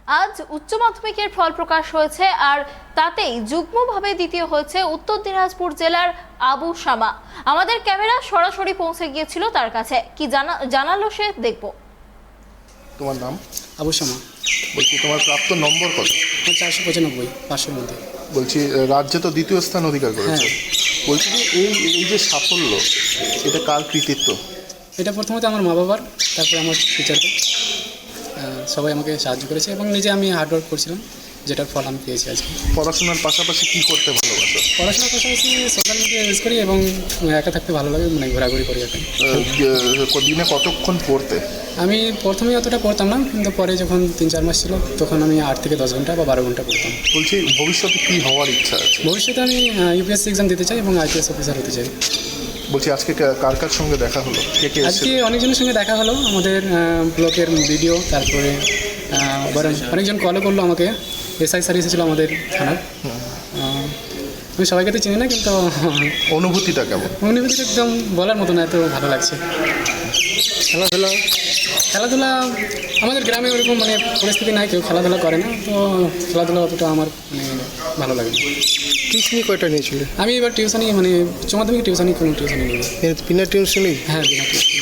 আজ উচ্চ মাধ্যমিকের ফল প্রকাশ হয়েছে, আর তাতেই যুগ্মভাবে দ্বিতীয় হয়েছে উত্তর দিনাজপুর জেলার আবু শামা। আমাদের ক্যামেরা সরাসরি পৌঁছে গিয়েছিল তার কাছে, কি জানালো সে দেখব। তোমার নাম? আবু শামা। বলছি তোমার প্রাপ্ত নম্বর কত? 495, 500-এর মধ্যে। বলছি রাজ্যে তো দ্বিতীয় স্থান অধিকার করেছে। বলছি যে এই যে সাফল্য, এটা কার কৃতিত্ব? এটা প্রথমত আমার মা বাবার, তারপরে আমার টিচারকে, সবাই আমাকে সাহায্য করেছে এবং নিজে আমি হার্ডওয়ার্ক করছিলাম, যেটার ফল আমি পেয়েছি আজকে। পড়াশোনার পাশাপাশি কি করতে ভালোবাসো? পড়াশোনার পাশাপাশি সোশ্যাল মিডিয়া ইউজ করি এবং একা থাকতে ভালো লাগে, মানে ঘোরাঘুরি করি এখন। দিনে কতক্ষণ পড়তে? আমি প্রথমে অতটা পড়তাম না, কিন্তু পরে যখন 3-4 মাস ছিল তখন আমি 8 থেকে 10 ঘন্টা বা 12 ঘন্টা পড়তাম। বলছি ভবিষ্যতে কী হওয়ার ইচ্ছা আছে? ভবিষ্যতে আমি ইউপিএসসি এক্সাম দিতে চাই এবং আইপিএস অফিসার হতে চাই। বলছি আজকে কার কার সঙ্গে দেখা হলো? কে কে আজকে অনেকজনের সঙ্গে দেখা হলো, আমাদের ব্লকের ভিডিও, তারপরে অনেকজন কলও করলো আমাকে। এসআই স্যার এসেছিলো আমাদের থানার। আমি সবাইকে তো চিনি না, কিন্তু অনুভূতিটা কেমন? অনুভূতিটা একদম বলার মতো না, এত ভালো লাগছে। খেলাধুলা আমাদের গ্রামে ওরকম মানে পরিস্থিতি নাই, কেউ খেলাধুলা করে না, তো খেলাধুলা অতটা আমার মানে ভালো লাগে না। টিউশনি কয়টা নিয়েছিল? আমি এবার টিউশনি মানে উচ্চ মাধ্যমিক টিউশনি কোনো টিউশনি নিই। বিনা টিউশনি? হ্যাঁ, বিনা টিউশনি।